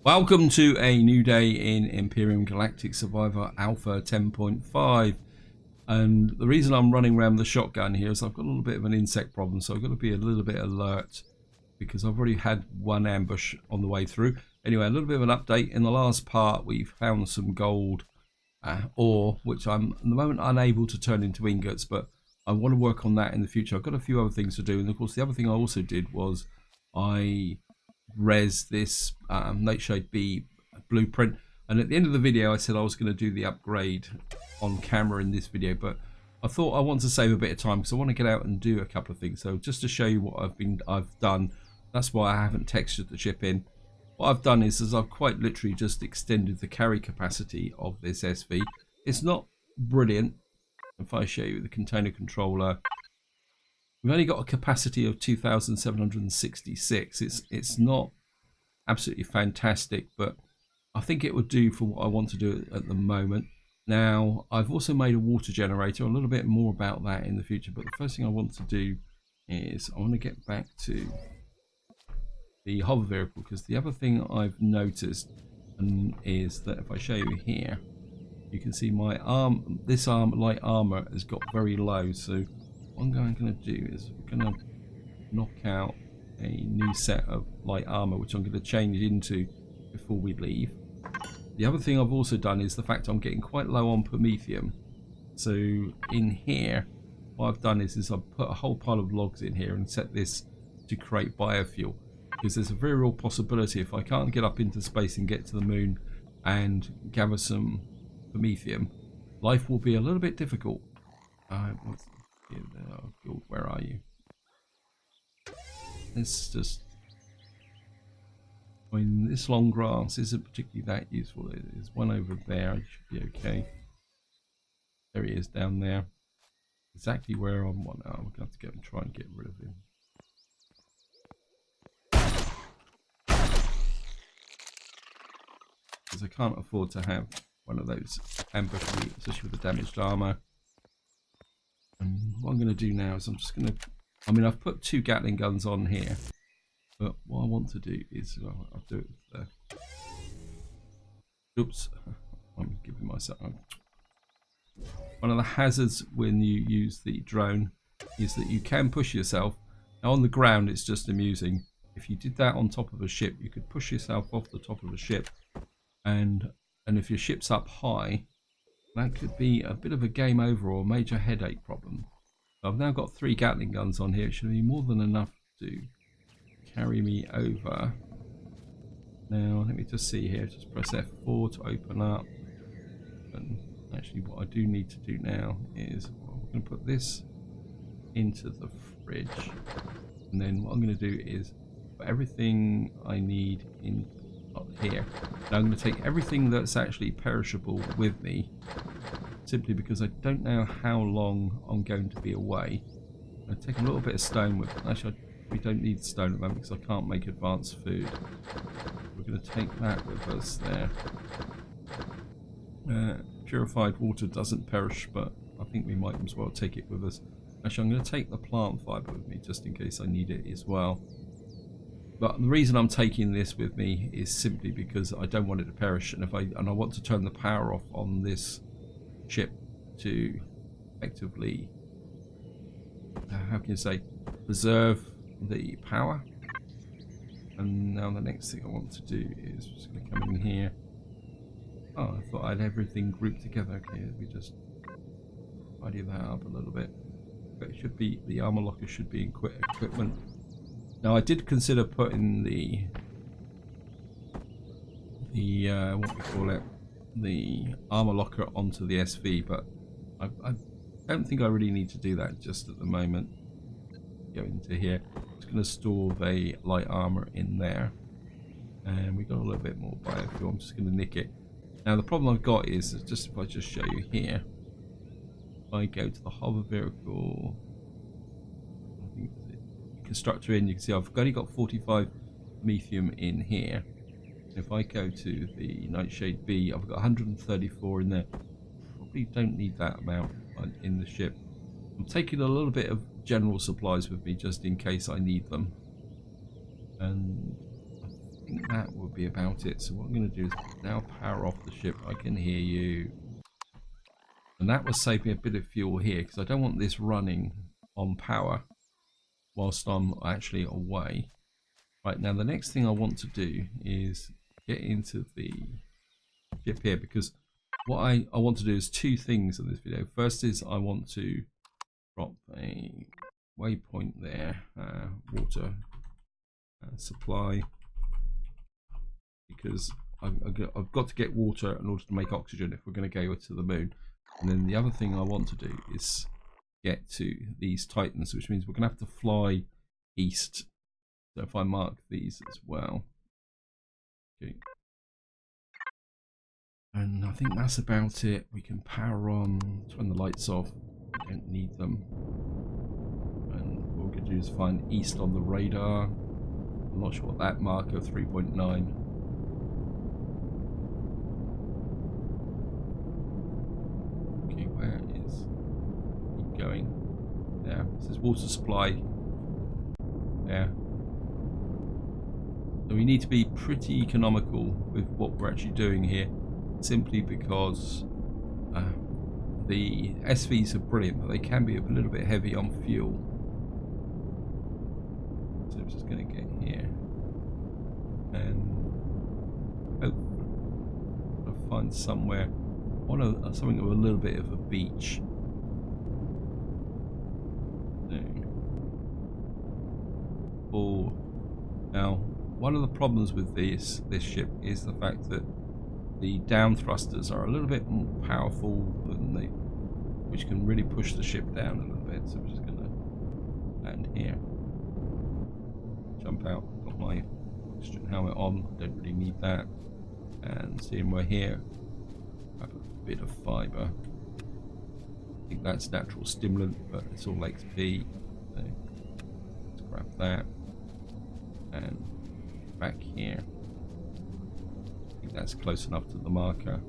Welcome to a new day in Empyrion Galactic Survival Alpha 10.5, and the reason I'm running around the shotgun here is I've got a little bit of an insect problem, so I've got to be a little bit alert because I've already had one ambush on the way through. Anyway, a little bit of an update. In the last part we found some gold ore, which I'm at the moment unable to turn into ingots, but I want to work on that in the future. I've got a few other things to do, and of course the other thing I also did was I res this Nightshade B blueprint, and at the end of the video I said I was going to do the upgrade on camera in this video, but I thought I want to save a bit of time because I want to get out and do a couple of things. So just to show you what I've done, that's why I haven't textured the ship in. What I've done is I've quite literally just extended the carry capacity of this SV. It's not brilliant. If I show you the container controller, we've only got a capacity of 2,766. It's not absolutely fantastic, but I think it would do for what I want to do at the moment. Now, I've also made a water generator, a little bit more about that in the future, but the first thing I want to do is I want to get back to the hover vehicle, because the other thing I've noticed is that if I show you here, you can see my arm, this light armor has got very low, so what I'm going to do is we're going to knock out a new set of light armor, which I'm going to change into before we leave. The other thing I've also done is the fact I'm getting quite low on promethium. So in here, what I've done is I've put a whole pile of logs in here and set this to create biofuel, because there's a very real possibility if I can't get up into space and get to the moon and gather some promethium, life will be a little bit difficult. Where are you? It's just, I mean, this long grass isn't particularly that useful. There's one over there. It should be okay. There he is down there. Exactly where I'm on. I'm going to have to go and try and get rid of him. Because I can't afford to have one of those ambushes, especially with the damaged armor. And what I'm going to do now is I'm just going to, I mean, I've put 2 Gatling guns on here, but what I want to do is, I'll do it with oops, I'm giving myself, one of the hazards when you use the drone is that you can push yourself. Now on the ground it's just amusing. If you did that on top of a ship, you could push yourself off the top of a ship, and if your ship's up high, that could be a bit of a game over or a major headache problem. I've now got 3 Gatling guns on here. It should be more than enough to carry me over. Now let me just see here, just press F4 to open up. And actually what I do need to do now is I'm going to put this into the fridge, and then what I'm going to do is put everything I need in up here. Now I'm going to take everything that's actually perishable with me, simply because I don't know how long I'm going to be away. I'm going to take a little bit of stone with me. Actually, we don't need stone at the moment because I can't make advanced food. We're going to take that with us there. Purified water doesn't perish, but I think we might as well take it with us. Actually, I'm going to take the plant fiber with me just in case I need it as well. But the reason I'm taking this with me is simply because I don't want it to perish, and I want to turn the power off on this ship to effectively, how can you say, preserve the power. And now the next thing I want to do is just going to come in here. Oh, I thought I had everything grouped together. Okay, let me just tidy that up a little bit. But it should be, the armor locker should be in equipment. Now I did consider putting the what we call it, the armor locker onto the SV, but I don't think I really need to do that just at the moment. Go into here. I'm just going to store the light armor in there, and we got a little bit more biofuel. I'm just going to nick it. Now the problem I've got is just if I just show you here, if I go to the hover vehicle, I think constructor in, you can see I've only got 45 methium in here. If I go to the Nightshade B, I've got 134 in there. Probably don't need that amount in the ship. I'm taking a little bit of general supplies with me just in case I need them. And I think that would be about it. So what I'm going to do is now power off the ship. I can hear you. And that will save me a bit of fuel here, because I don't want this running on power whilst I'm actually away. Right, now the next thing I want to do is get into the ship here, because what I want to do is two things in this video. First is I want to drop a waypoint there, water supply, because I've got to get water in order to make oxygen if we're going to go to the moon. And then the other thing I want to do is get to these Titans, which means we're going to have to fly east. So if I mark these as well. Okay. And I think that's about it. We can power on, turn the lights off. We don't need them. And what we're going to do is find east on the radar. I'm not sure what that marker, 3.9. Okay, where is he going? There. This is water supply. There. So we need to be pretty economical with what we're actually doing here, simply because the SVs are brilliant, but they can be a little bit heavy on fuel. So I'm just going to get here and I'll find somewhere, something of a little bit of a beach. Or now, one of the problems with this ship is the fact that the down thrusters are a little bit more powerful than which can really push the ship down a little bit. So I'm just going to land here, jump out. Got my oxygen helmet on. Don't really need that. And seeing we're here, grab a bit of fibre. I think that's natural stimulant, but it's all XP. So let's grab that and back here. I think that's close enough to the marker.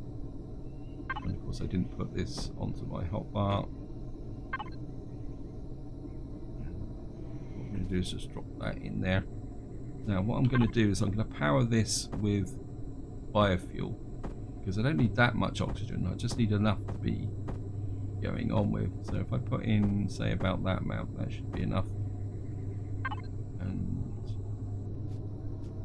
And of course I didn't put this onto my hotbar. What I'm going to do is just drop that in there. Now what I'm going to do is I'm going to power this with biofuel, because I don't need that much oxygen. I just need enough to be going on with. So if I put in, say, about that amount, that should be enough. And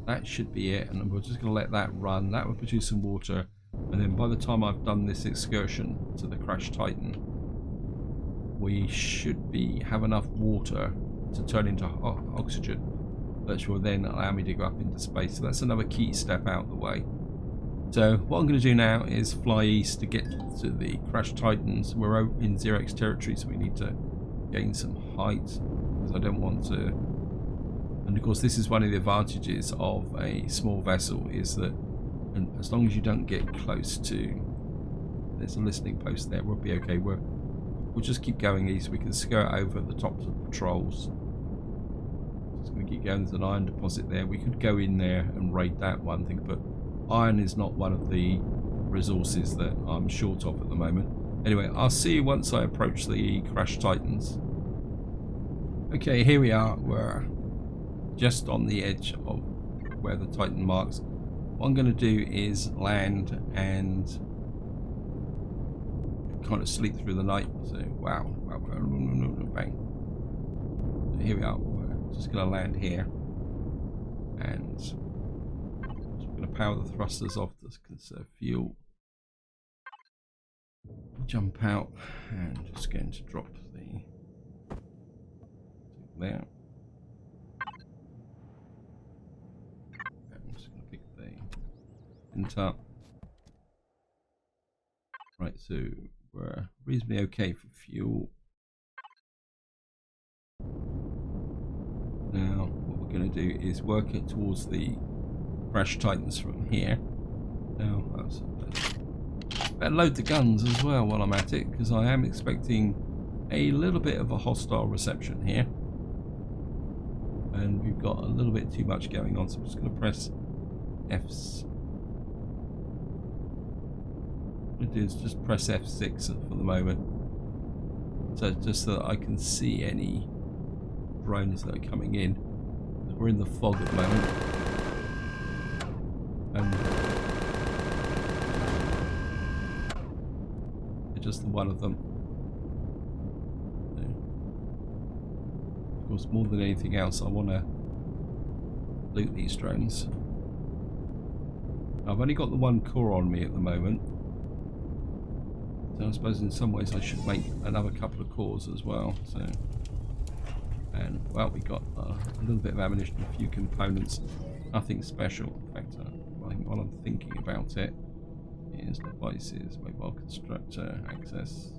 that should be it, and we're just going to let that run. That will produce some water, and then by the time I've done this excursion to the crashed Titan, we should have enough water to turn into oxygen, which will then allow me to go up into space. So that's another key step out of the way. So what I'm going to do now is fly east to get to the crashed Titans. We're in Xerox territory, so we need to gain some height, because I don't want to. And of course this is one of the advantages of a small vessel, is that as long as you don't get close to, there's a listening post there, we'll be okay. We'll just keep going east. We can skirt over the tops of the patrols. Just going to keep going. There's an iron deposit there. We could go in there and raid that one thing, but iron is not one of the resources that I'm short of at the moment. Anyway, I'll see you once I approach the crashed Titans. Okay, here we are. We're just on the edge of where the Titan marks. What I'm going to do is land and kind of sleep through the night. So wow, bang. So here we are. We're just going to land here, and just going to power the thrusters off to conserve fuel. Jump out, and just going to drop the there. Up. Right, so we're reasonably okay for fuel. Now what we're going to do is work it towards the crashed Titans from here. Now better load the guns as well while I'm at it, because I am expecting a little bit of a hostile reception here, and we've got a little bit too much going on, so I'm just going to press F. What I do is just press F6 for the moment, so just so that I can see any drones that are coming in. We're in the fog at the moment. just the one of them. So, of course, more than anything else, I want to loot these drones. I've only got the one core on me at the moment, so I suppose in some ways I should make another couple of cores as well. So, and well, we got a little bit of ammunition, a few components, nothing special. In fact, while I'm thinking about it, is devices, mobile constructor, access,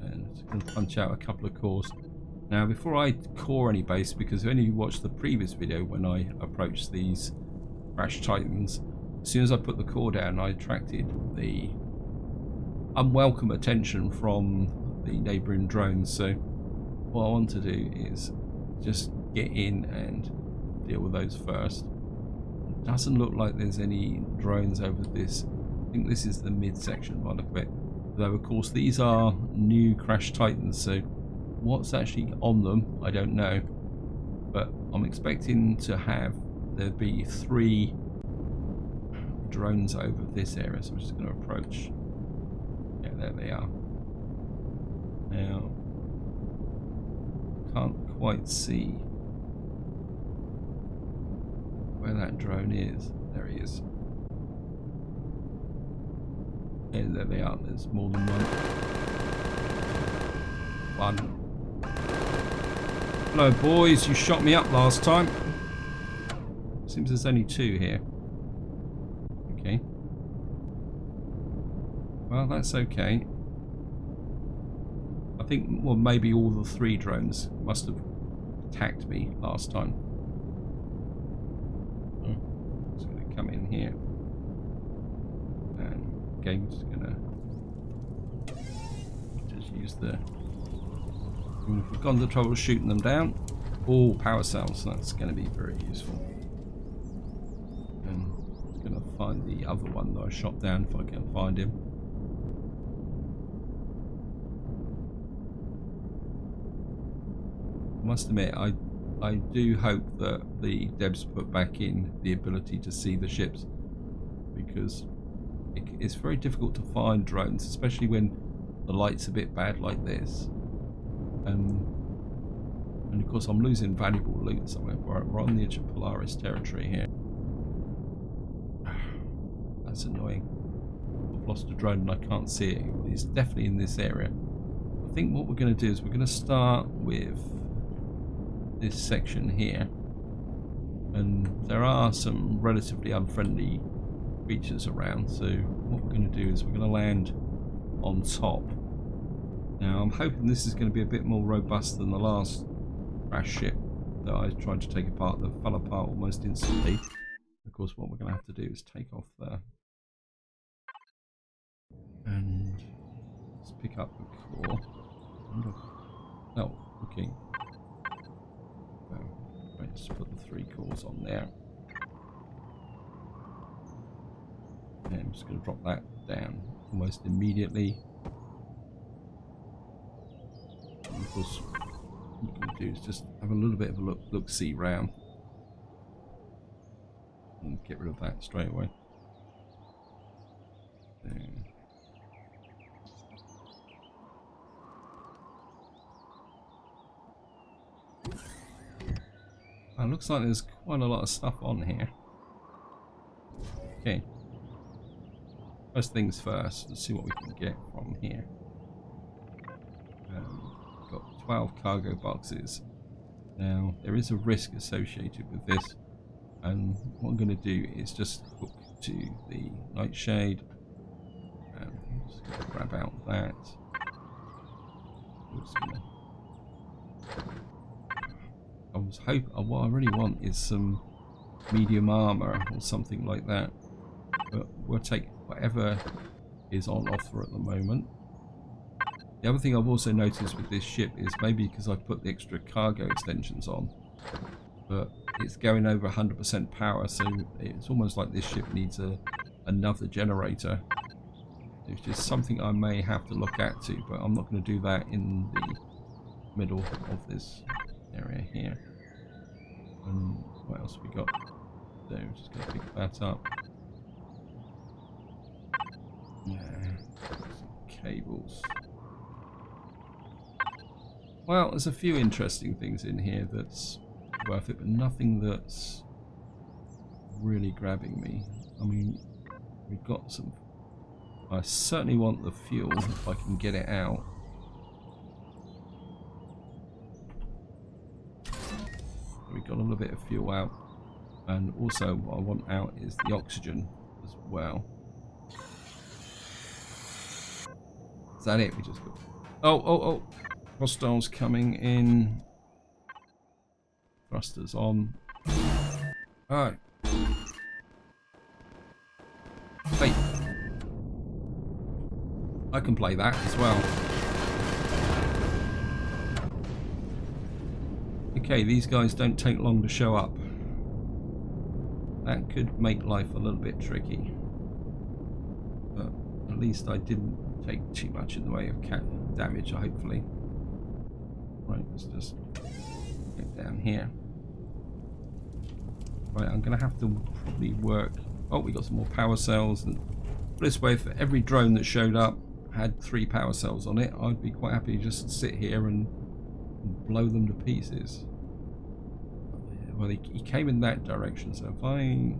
and I'm just going to punch out a couple of cores. Now, before I core any base, because if any of you watched the previous video when I approached these Crash Titans, as soon as I put the core down, I attracted the unwelcome attention from the neighbouring drones. So what I want to do is just get in and deal with those first. It doesn't look like there's any drones over this. I think this is the mid-section by the look of it. Though, of course, these are new Crash Titans, so what's actually on them, I don't know. But I'm expecting to have there be 3 drones over this area, so I'm just going to approach. Yeah, there they are. Now, can't quite see where that drone is. There he is. And there they are. There's more than one. Hello, boys. You shot me up last time. Seems there's only 2 here. Okay. Well, that's okay. I think, well, maybe all the 3 drones must have attacked me last time. Just going to come in here. And again, just going to just use the... I mean, if we've gone to the trouble of shooting them down. Oh, power cells. That's going to be very useful. And I'm going to find the other one that I shot down if I can find him. I must admit, I do hope that the devs put back in the ability to see the ships, because it's very difficult to find drones, especially when the light's a bit bad like this. And of course I'm losing valuable loot somewhere. We're on the edge of Polaris territory here. That's annoying. I've lost a drone and I can't see it. It's definitely in this area. I think what we're going to do is we're going to start with this section here, and there are some relatively unfriendly creatures around, so what we're going to do is we're going to land on top. Now I'm hoping this is going to be a bit more robust than the last crash ship that I tried to take apart that fell apart almost instantly. Of course, what we're going to have to do is take off there and let's pick up the core. Oh, okay. Just put the 3 cores on there. And I'm just going to drop that down almost immediately. And of course, what I'm going to do is just have a little bit of a look-see round and get rid of that straight away. There. It looks like there's quite a lot of stuff on here. Okay. First things first, let's see what we can get from here. Got 12 cargo boxes. Now, there is a risk associated with this, and what I'm going to do is just hook to the nightshade. And just going to grab out that. I was hoping, what I really want is some medium armor or something like that, but we'll take whatever is on offer at the moment. The other thing I've also noticed with this ship is maybe because I've put the extra cargo extensions on, but it's going over 100% power, so it's almost like this ship needs another generator. It's just something I may have to look at too, but I'm not going to do that in the middle of this area here. And what else we got? So I'm just going to pick that up. Yeah, some cables. Well, there's a few interesting things in here that's worth it, but nothing that's really grabbing me. I mean, we've got some... I certainly want the fuel if I can get it out. We've got a little bit of fuel out. And also what I want out is the oxygen as well. Is that it? We just got... Oh! Hostiles coming in. Thrusters on. Alright. Hey. I can play that as well. Okay, these guys don't take long to show up. That could make life a little bit tricky. But at least I didn't take too much in the way of damage, hopefully. Right, let's just get down here. Right, I'm going to have to probably work... Oh, we got some more power cells. And this way, if every drone that showed up had 3 power cells on it, I'd be quite happy to just sit here and blow them to pieces. Well, he came in that direction, so if I...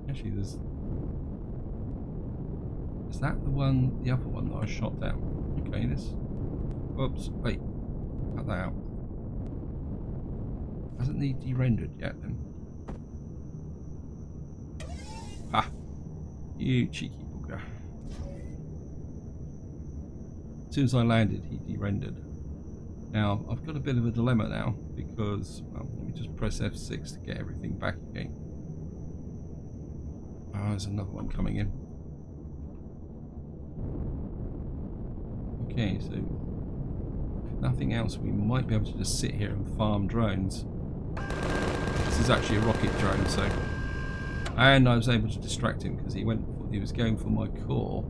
Actually, there's... Is that the one, the other one that I shot down? Okay, this... Oops, wait. Cut that out. Hasn't he de-rendered yet, then? Ha! You cheeky bugger. As soon as I landed, he de-rendered. Now, I've got a bit of a dilemma now, because, well, let me just press F6 to get everything back again. Oh, there's another one coming in. Okay, so, if nothing else, we might be able to just sit here and farm drones. This is actually a rocket drone, so... And I was able to distract him, because he was going for my core.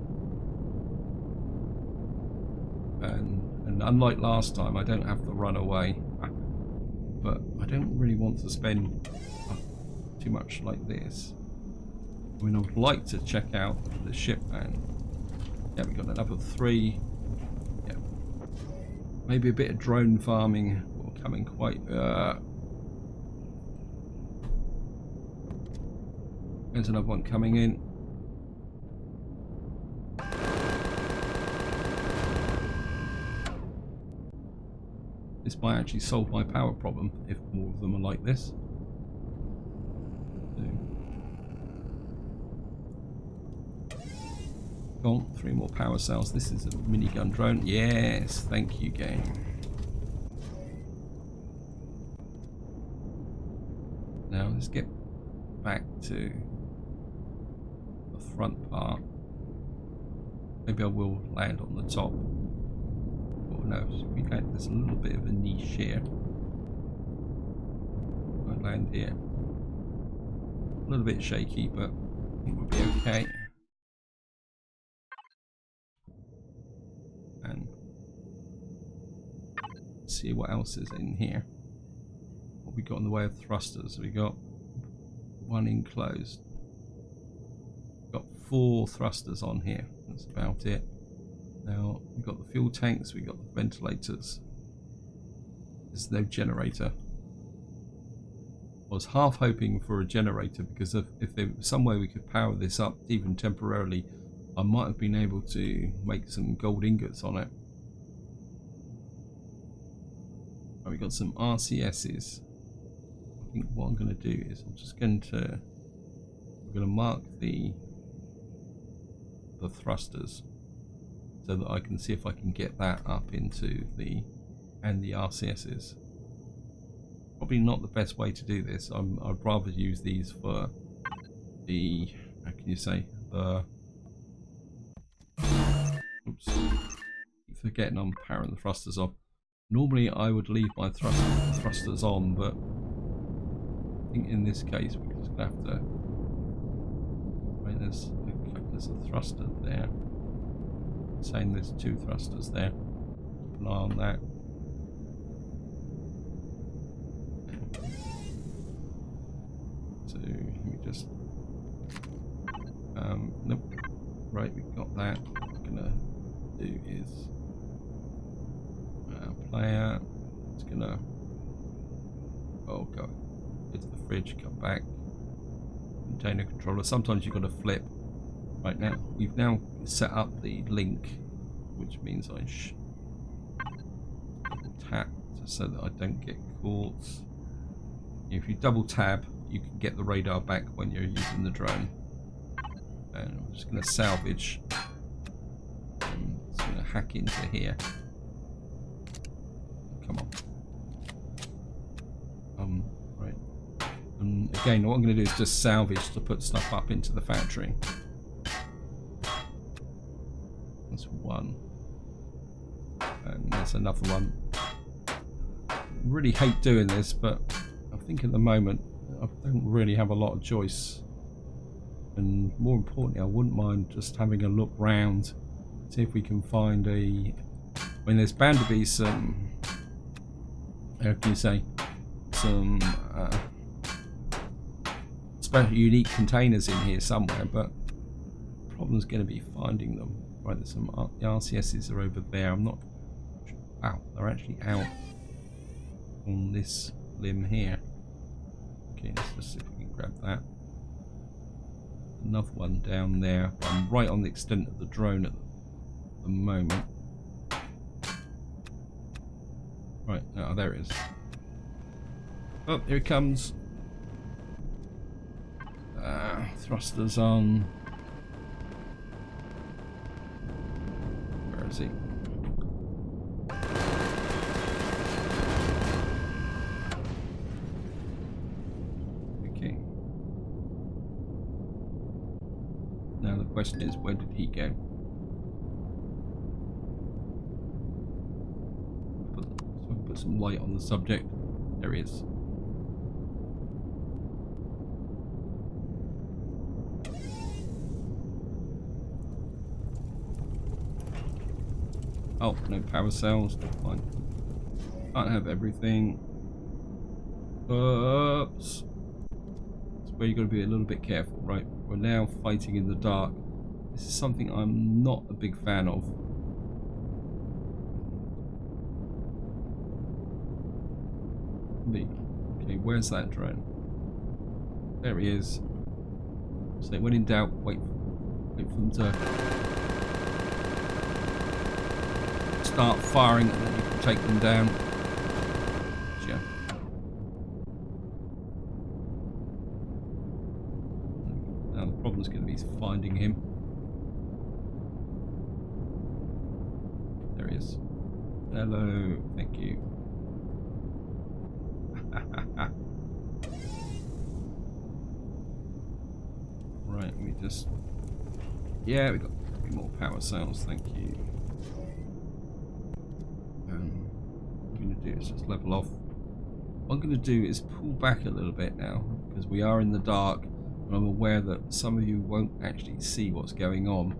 And unlike last time, I don't have to run away. But I don't really want to spend too much like this. I mean, I would like to check out the ship, man. Yeah, we got another 3. Yeah. Maybe a bit of drone farming will come in quite... There's another one coming in. This might actually solve my power problem if more of them are like this. Go on, 3 more power cells. This is a minigun drone. Yes, thank you, game. Now let's get back to the front part. Maybe I will land on the top. No, there's a little bit of a niche here. I land here. A little bit shaky, but I think we'll be okay. And see what else is in here. What we got in the way of thrusters? We got 1 enclosed. Got 4 thrusters on here. That's about it. Now, we've got the fuel tanks, we've got the ventilators. There's no generator. I was half hoping for a generator because if there was some way we could power this up, even temporarily, I might have been able to make some gold ingots on it. Right, we've got some RCSs. I think what I'm going to do is I'm just going to... We're going to mark the thrusters, so that I can see if I can get that up into the RCSs. Probably not the best way to do this. I'd rather use these for the, how can you say, the... Oops. Keep forgetting I'm powering the thrusters off. Normally I would leave my thrusters on, but I think in this case we're just going to have to... Right, there's a thruster there. Saying there's 2 thrusters there. Keep an eye on that. So let me just nope. Right, we've got that. I'm gonna do is player. It's gonna go to the fridge, come back. Container controller. Sometimes you've got to flip. Right now, we've now set up the link, which means I tap so that I don't get caught. If you double tap, you can get the radar back when you're using the drone. And I'm just going to salvage. I'm just going to hack into here. Come on. Right. And again, what I'm going to do is just salvage to put stuff up into the factory. That's one. And there's another one. Really hate doing this, but I think at the moment I don't really have a lot of choice. And more importantly, I wouldn't mind just having a look round, see if we can find a... When there's bound to be some... How can you say? Some special unique containers in here somewhere, but the problem's going to be finding them. Right, there's some the RCSs are over there. I'm not... Wow, they're actually out on this limb here. Okay, let's just see if we can grab that. Another one down there. I'm right on the extent of the drone at the moment. Right, oh, there it is. Oh, here it comes. Thrusters on. Where is he? Okay. Now the question is, where did he go? Put some light on the subject. There he is. Oh, no power cells. Fine. Can't have everything. Oops. That's where you've got to be a little bit careful, right? We're now fighting in the dark. This is something I'm not a big fan of. Okay, where's that drone? There he is. So when in doubt, wait for them to start firing, and then you can take them down. Yeah. Now the problem's going to be finding him. There he is. Hello, thank you. Right, we just... Yeah, we got 3 more power cells, thank you. What I'm going to do is just level off. What I'm going to do is pull back a little bit now, because we are in the dark, and I'm aware that some of you won't actually see what's going on.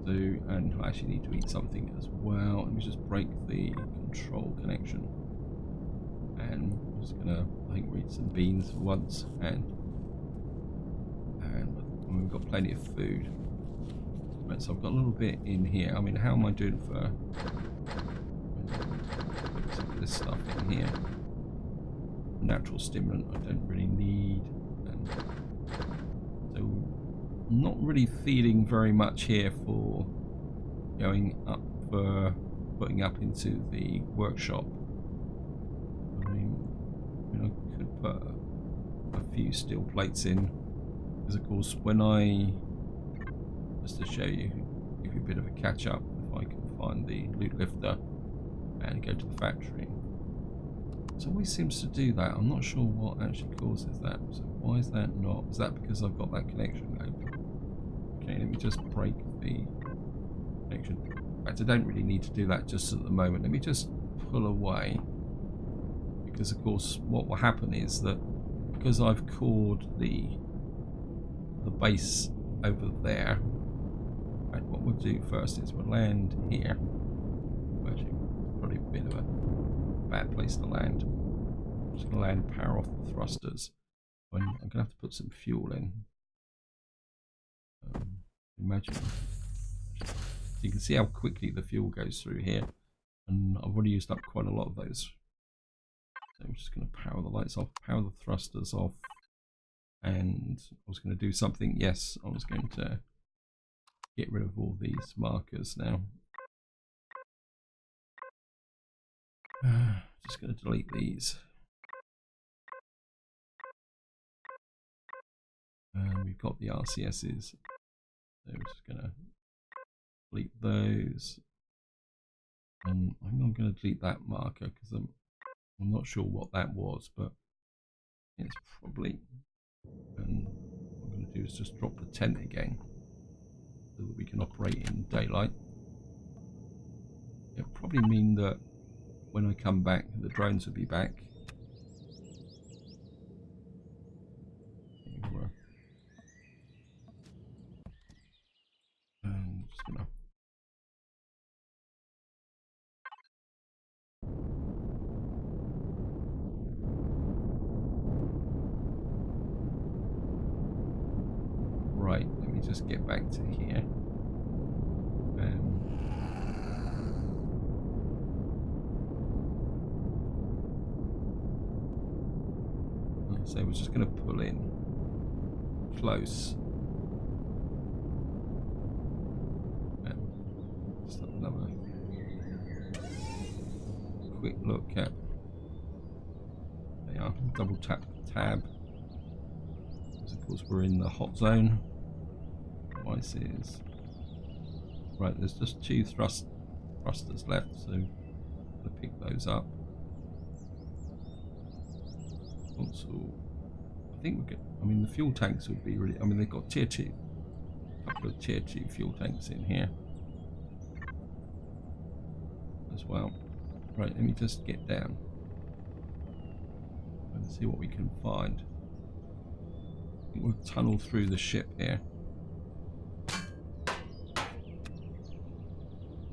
So, and I actually need to eat something as well. Let me just break the control connection. And I'm just going to, I think, eat some beans for once, and we've got plenty of food. Right, so I've got a little bit in here. I mean, how am I doing for some of this stuff in here? Natural stimulant I don't really need. And so I'm not really feeling very much here for going up for putting up into the workshop. I mean I could put a few steel plates in, because of course when I, just to show you, give you a bit of a catch up, if I can find the loot lifter and go to the factory. It always seems to do that. I'm not sure what actually causes that. So why is that not? Is that because I've got that connection open? Okay, let me just break the connection. In fact, I don't really need to do that just at the moment. Let me just pull away, because of course what will happen is that because I've cored the base over there, right, what we'll do first is we'll land here. Actually, probably a bit of a bad place to land. I'm just going to land, power off the thrusters. I'm going to have to put some fuel in. Imagine You can see how quickly the fuel goes through here, and I've already used up quite a lot of those. So I'm just going to power the lights off, power the thrusters off, and I was going to do something. Yes, I was going to get rid of all these markers now. Just going to delete these. And we've got the RCSs. So we're just going to delete those. And I think I'm going to delete that marker because I'm not sure what that was, but it's probably. And what I'm going to do is just drop the tent again so that we can operate in daylight. It'll probably mean that when I come back, the drones will be back. I'm just gonna. Right, let me just get back to here. So we're just going to pull in close. Just have another quick look at. There you are. Double tap the tab. Because of course we're in the hot zone. Devices. Right, there's just 2 thrusters left, so I'm going to pick those up. Console. I think we're good. I mean, the fuel tanks would be really. I mean, they've got tier 2, a couple of tier 2 fuel tanks in here as well. Right, let me just get down and see what we can find. I think we'll tunnel through the ship here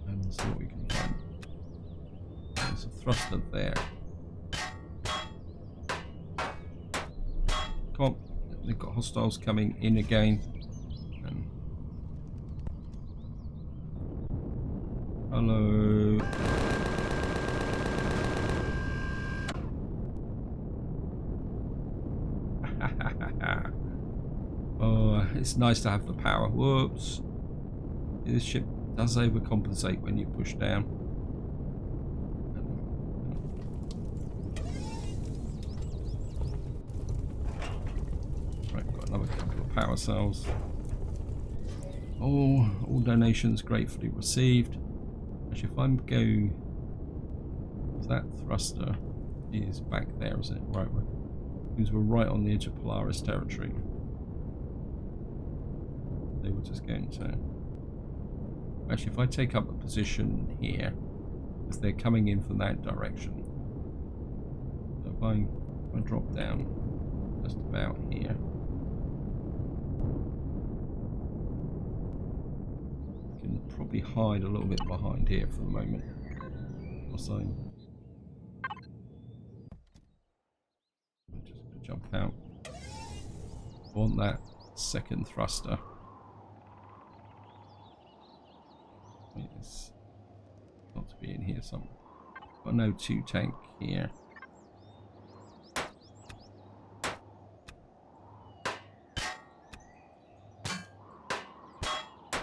and see what we can find. There's a thruster there. Come on, they've got hostiles coming in again. And hello. Oh, it's nice to have the power. Whoops. This ship does overcompensate when you push down. Another couple of power cells. Oh, all donations gratefully received. Actually, if I'm going, that thruster is back there, isn't it? Right, because we're right on the edge of Polaris territory. They were just going to. Actually, if I take up a position here, because they're coming in from that direction. So if I drop down just about here. Probably hide a little bit behind here for the moment. Also, I'm just going to jump out. I want that second thruster. It's got to be in here somewhere. Got no 2 tank here.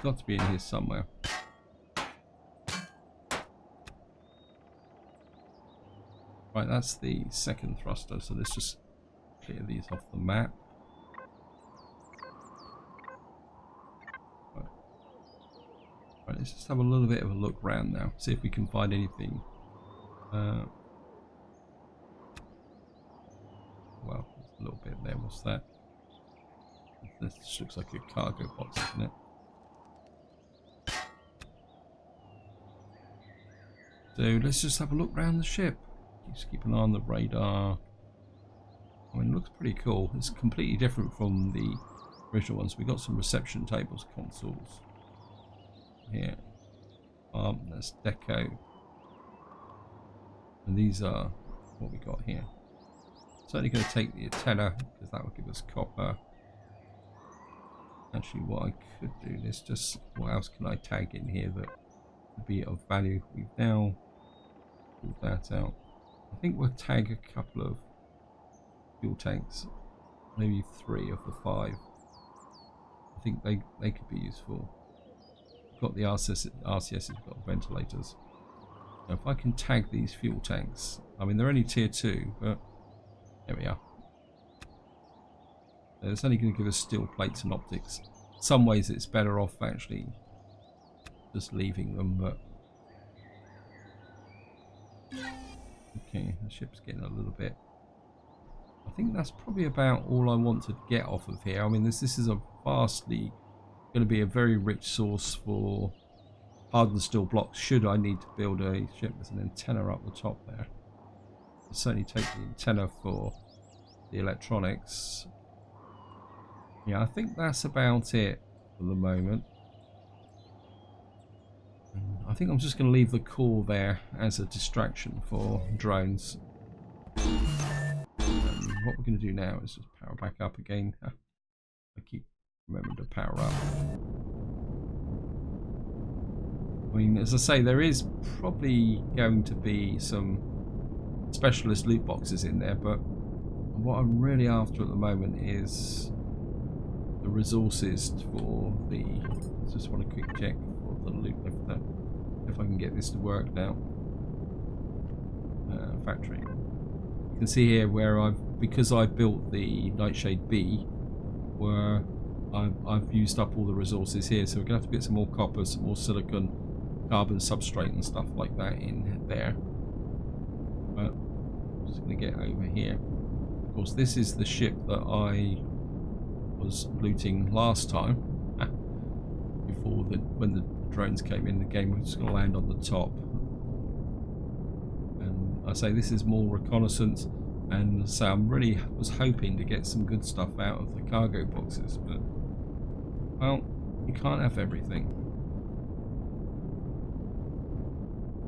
Got to be in here somewhere. Right, that's the second thruster, so let's just clear these off the map. Right, let's just have a little bit of a look around now, see if we can find anything. Well, there's a little bit there. What's that? This just looks like a cargo box, doesn't it? So let's just have a look around the ship. Just keep an eye on the radar. I mean, it looks pretty cool. It's completely different from the original ones. We've got some reception tables, consoles here. That's deco. And these are what we got here. Certainly going to take the antenna because that will give us copper. Actually, what I could do is just, what else can I tag in here that would be of value? We've now pulled that out. I think we'll tag a couple of fuel tanks, maybe 3 of the 5. I think they could be useful. We've got the RCS's got ventilators. Now, if I can tag these fuel tanks, I mean they're only tier 2, but there we are. It's only going to give us steel plates and optics. Some ways it's better off actually just leaving them, but okay, the ship's getting a little bit. I think that's probably about all I want to get off of here. I mean, this is a vastly going to be a very rich source for hardened steel blocks should I need to build a ship. There's an antenna up the top there. I'll certainly take the antenna for the electronics. Yeah, I think that's about it for the moment. I think I'm just going to leave the core there as a distraction for drones. What we're going to do now is just power back up again. I keep remembering to power up. I mean, as I say, there is probably going to be some specialist loot boxes in there, but what I'm really after at the moment is the resources for the. Just want a quick check for the loot lifter, if I can get this to work now. Factory. You can see here where because I built the Nightshade B, where I've used up all the resources here, so we're gonna have to get some more copper, some more silicon, carbon substrate and stuff like that in there. But I'm just gonna get over here. Of course, this is the ship that I was looting last time. Before when the drones came in, the game was just gonna land on the top. And I say this is more reconnaissance. And so I'm really was hoping to get some good stuff out of the cargo boxes, but well, you can't have everything.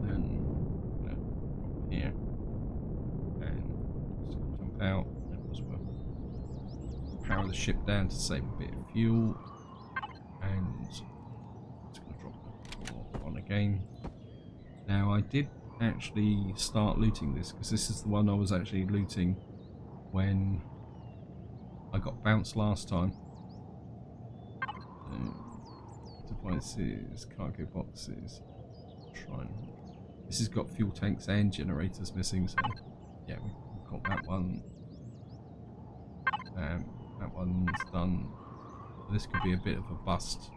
And here, and just jump out. Power the ship down to save a bit of fuel, and just going to drop the core on again. Now I did actually start looting this because this is the one I was actually looting when I got bounced last time. Devices, cargo boxes. This has got fuel tanks and generators missing, so yeah, we've got that one. That one's done. This could be a bit of a bust.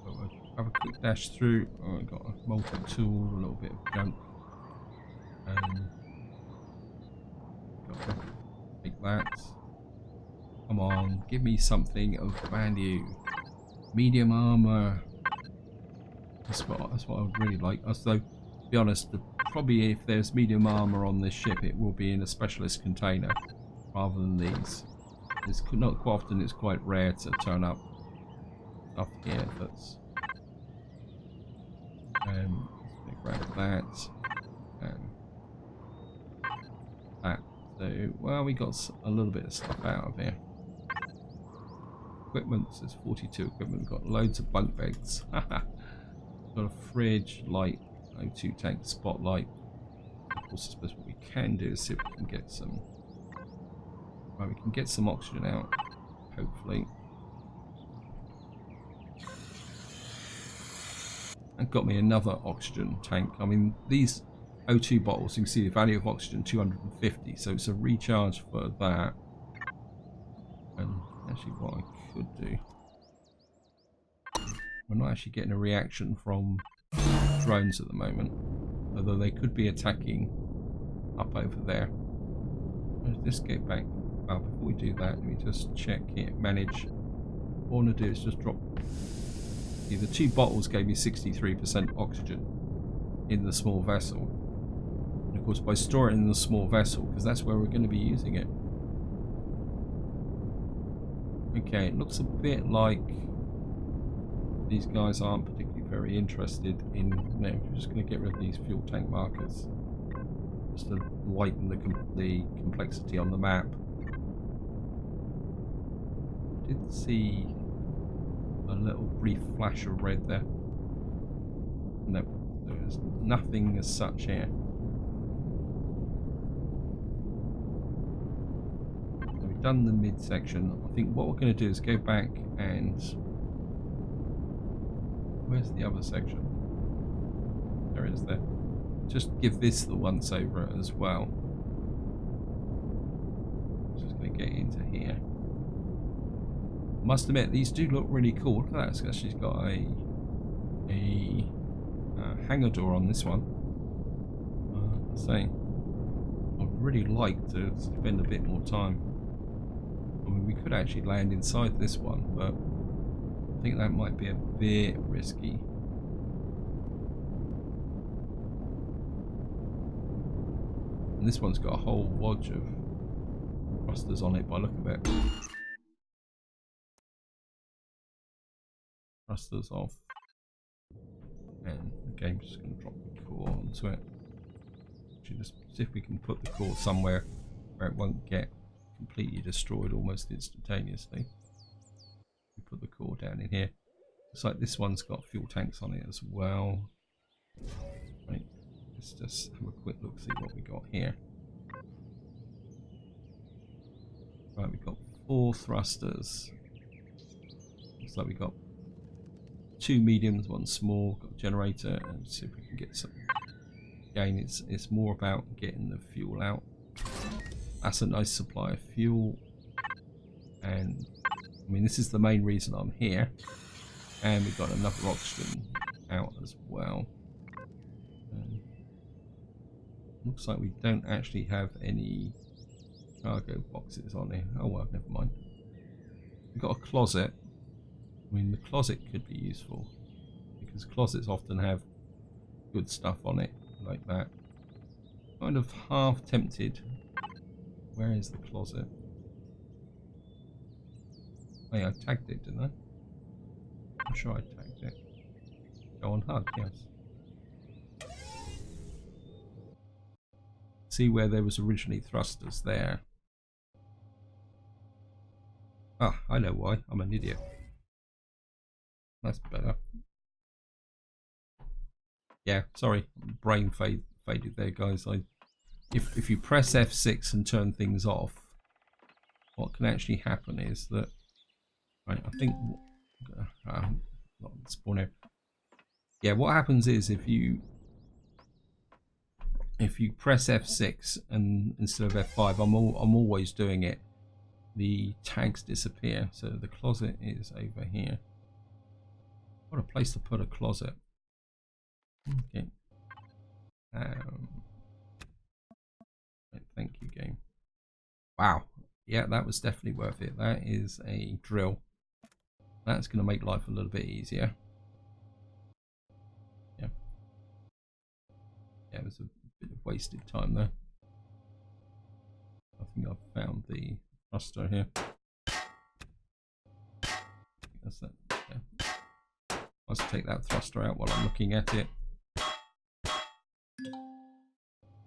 But we'll have a quick dash through. Oh, I've got a multi-tool, a little bit of junk. And got to take that. Come on, give me something of value. Medium armor. That's what I would really like. So, to be honest, probably if there's medium armor on this ship, it will be in a specialist container rather than these. It's not quite often. It's quite rare to turn up stuff here. That's grab that and that. So, well, we got a little bit of stuff out of here. Equipment, there's 42 equipment. We've got loads of bunk beds. Got a fridge, light, O2 tank, spotlight. Of course, I suppose what we can do is see if we can get some. Right, we can get some oxygen out, hopefully. And got me another oxygen tank. I mean, these O2 bottles, you can see the value of oxygen 250, so it's a recharge for that. And actually, what I could do, we're not actually getting a reaction from drones at the moment, although they could be attacking up over there. Let's just get back. Well, before we do that, let me just check here. Manage. What I want to do is just drop. See, the 2 bottles gave me 63% oxygen in the small vessel. And of course, by storing it in the small vessel, because that's where we're going to be using it. Okay, it looks a bit like these guys aren't particularly very interested in. No, we're just going to get rid of these fuel tank markers just to lighten the complexity on the map. I did see little brief flash of red there. No, there's nothing as such here. So we've done the midsection. I think what we're going to do is go back and... Where's the other section? There it is there. Just give this the once over as well. Just going to get into here. I must admit, these do look really cool. Look at that, it's actually got a hangar door on this one. I'm saying, I'd really like to spend a bit more time. I mean, we could actually land inside this one, but I think that might be a bit risky. And this one's got a whole wodge of thrusters on it by the look of it. Thrusters off. And the game's just going to drop the core onto it. Actually, just see if we can put the core somewhere where it won't get completely destroyed almost instantaneously. We put the core down in here. Looks like this one's got fuel tanks on it as well. Right, let's just have a quick look, see what we got here. Right, we've got 4 thrusters. Looks like we got 2 mediums, 1 small, got a generator, and see if we can get some. Again, it's more about getting the fuel out. That's a nice supply of fuel, and I mean this is the main reason I'm here. And we've got another oxygen out as well. Looks like we don't actually have any cargo boxes on here. Oh well, never mind. We've got a closet. I mean, the closet could be useful because closets often have good stuff on it like that. Kind of half tempted. Where is the closet? Oh yeah, I tagged it, didn't I? I'm sure I tagged it. Go on HUD, yes. See where there was originally thrusters there. Ah, I know why. I'm an idiot. That's better. Yeah, sorry, brain faded there, guys. If you press F6 and turn things off, what can actually happen is that, right? I think not spawn here. Yeah, what happens is if you press F6 and instead of F5, I'm always doing it. The tags disappear. So the closet is over here. What a place to put a closet. Okay. Thank you, game. Wow. Yeah, that was definitely worth it. That is a drill. That's going to make life a little bit easier. Yeah. Yeah, it was a bit of wasted time there. I think I've found the thruster here. That's that. Yeah. Let's take that thruster out while I'm looking at it.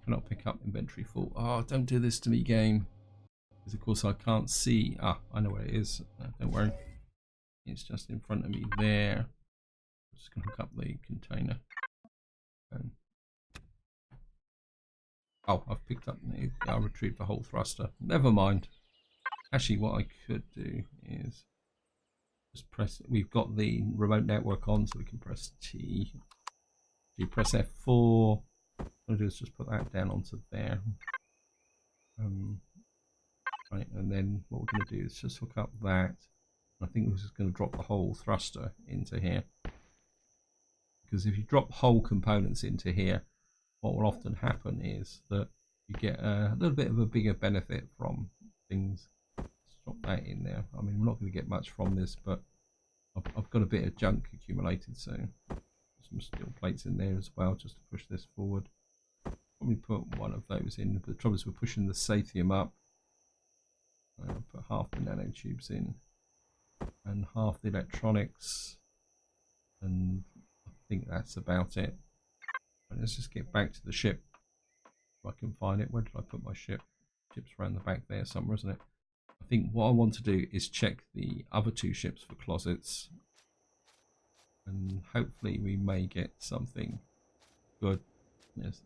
Cannot pick up inventory full. Oh, don't do this to me, game. Because of course I can't see. Ah, I know where it is. Don't worry. It's just in front of me there. I'm just going to hook up the container. Oh, I've picked up the... I'll retrieve the whole thruster. Never mind. Actually, what I could do is just press... We've got the remote network on, so we can press T. You press F4. What I'll do is just put that down onto there. Right, and then what we're going to do is just hook up that. I think we're just going to drop the whole thruster into here. Because if you drop whole components into here, what will often happen is that you get a little bit of a bigger benefit from things. Let's drop that in there. I mean, we're not going to get much from this, but I've got a bit of junk accumulated, so some steel plates in there as well, just to push this forward. Probably put one of those in, but the trouble is we're pushing the Sathium up. I'll put half the nanotubes in and half the electronics, and I think that's about it. Right, let's just get back to the ship if I can find it. Where did I put my ship? Ship's around the back there somewhere, isn't it? I think what I want to do is check the other 2 ships for closets, and hopefully we may get something good. There's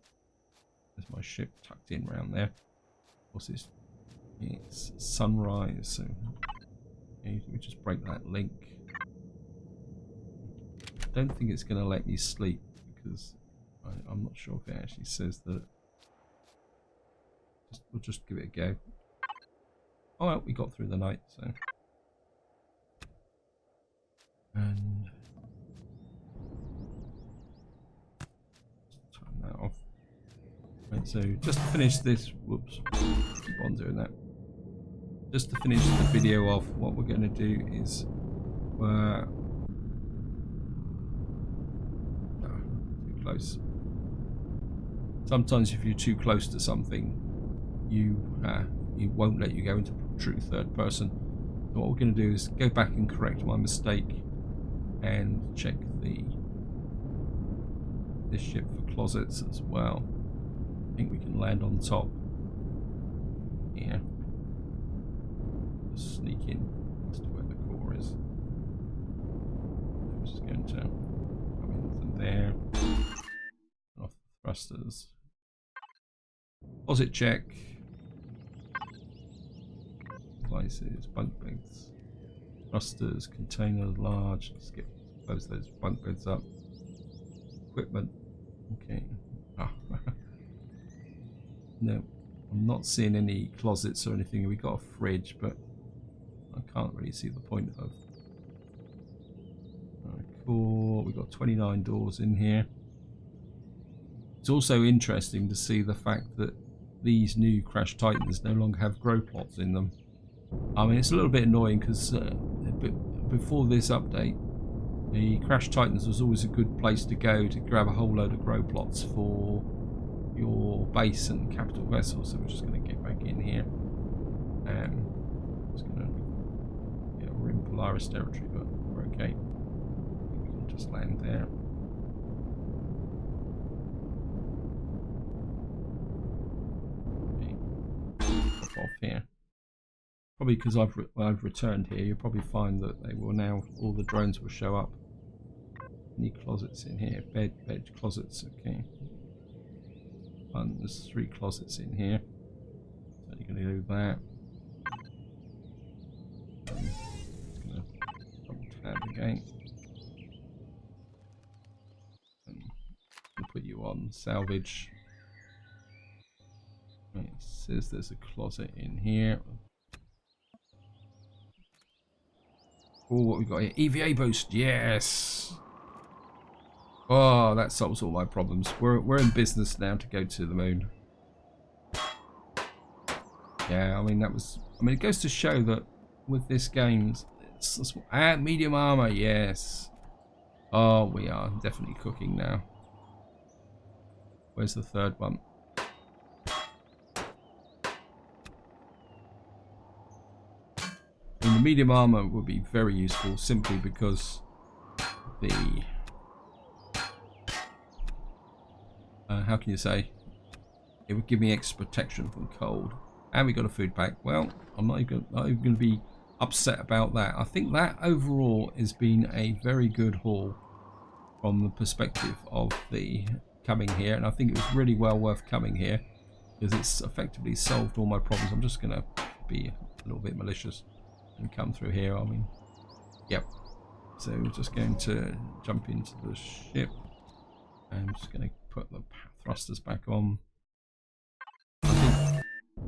my ship tucked in around there. What's this? It's sunrise, so okay, we just break that link. I don't think it's going to let me sleep because I'm not sure if it actually says that. We'll just give it a go. Oh well, we got through the night, so. And turn that off. Right, so just to finish this, whoops, keep on doing that. Just to finish the video off, what we're going to do is, no, too close. Sometimes if you're too close to something, you won't let you go into true third person. So what we're going to do is go back and correct my mistake and check this ship for closets as well. I think we can land on top here. Just sneak in as to where the core is. I'm just going to come into there. Off the thrusters. Closet check. Devices, bunk beds, thrusters, container, large. Let's close those bunk beds up. Equipment. Okay. Ah. No, I'm not seeing any closets or anything. We got a fridge, but I can't really see the point of. Cool. We got 29 doors in here. It's also interesting to see the fact that these new Crash Titans no longer have grow plots in them. I mean, it's a little bit annoying because before this update, the Crash Titans was always a good place to go to grab a whole load of grow plots for your base and capital vessels. So we're just going to get back in here. Just going to, yeah, we're in Polaris territory, but we're okay. We can just land there. Okay. Pop off here. Probably because I've returned here, you'll probably find that they will now, all the drones will show up. Any closets in here? Bed, closets, okay. And there's 3 closets in here. So you're going to do that. Just going to double tab again. And put you on salvage. Right, it says there's a closet in here. Oh, what we got here? EVA boost, yes. Oh, that solves all my problems. We're in business now to go to the moon. Yeah, I mean it goes to show that with this game, it's medium armor, yes. Oh, we are definitely cooking now. Where's the third one? The medium armor would be very useful simply because the how can you say, it would give me extra protection from cold, and we got a food pack. Well, I'm not even going to be upset about that. I think that overall has been a very good haul from the perspective of the coming here, and I think it was really well worth coming here because it's effectively solved all my problems. I'm just going to be a little bit malicious and come through here. I mean, yep. So we're just going to jump into the ship. I'm just going to put the thrusters back on. I think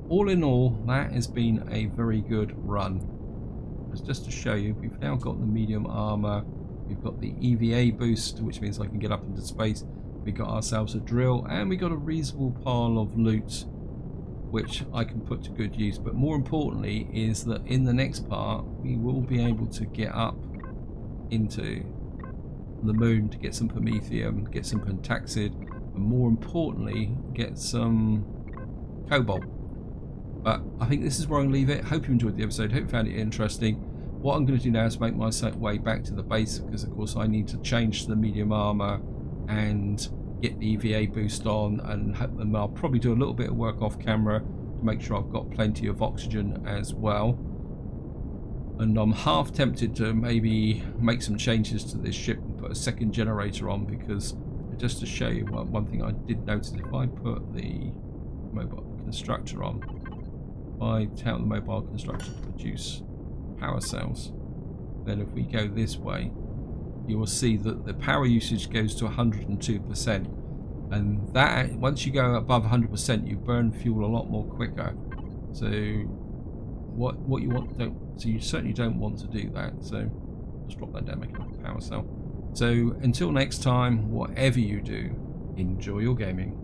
all in all, that has been a very good run. Just to show you, we've now got the medium armor. We've got the EVA boost, which means I can get up into space. We got ourselves a drill, and we got a reasonable pile of loot, which I can put to good use. But more importantly is that in the next part we will be able to get up into the moon to get some promethium, get some pentaxid, and more importantly get some cobalt. But I think this is where I'm going to leave it. Hope you enjoyed the episode, hope you found it interesting. What I'm going to do now is make my way back to the base, because of course I need to change the medium armor and get the EVA boost on, and I'll probably do a little bit of work off camera to make sure I've got plenty of oxygen as well. And I'm half tempted to maybe make some changes to this ship and put a second generator on, because just to show you one thing I did notice, if I put the mobile constructor on, if I tell the mobile constructor to produce power cells, then if we go this way, you will see that the power usage goes to 102%, and that once you go above 100%, you burn fuel a lot more quicker. So what you want, so you certainly don't want to do that. So let's drop that down, make it a power cell. So until next time, whatever you do, enjoy your gaming.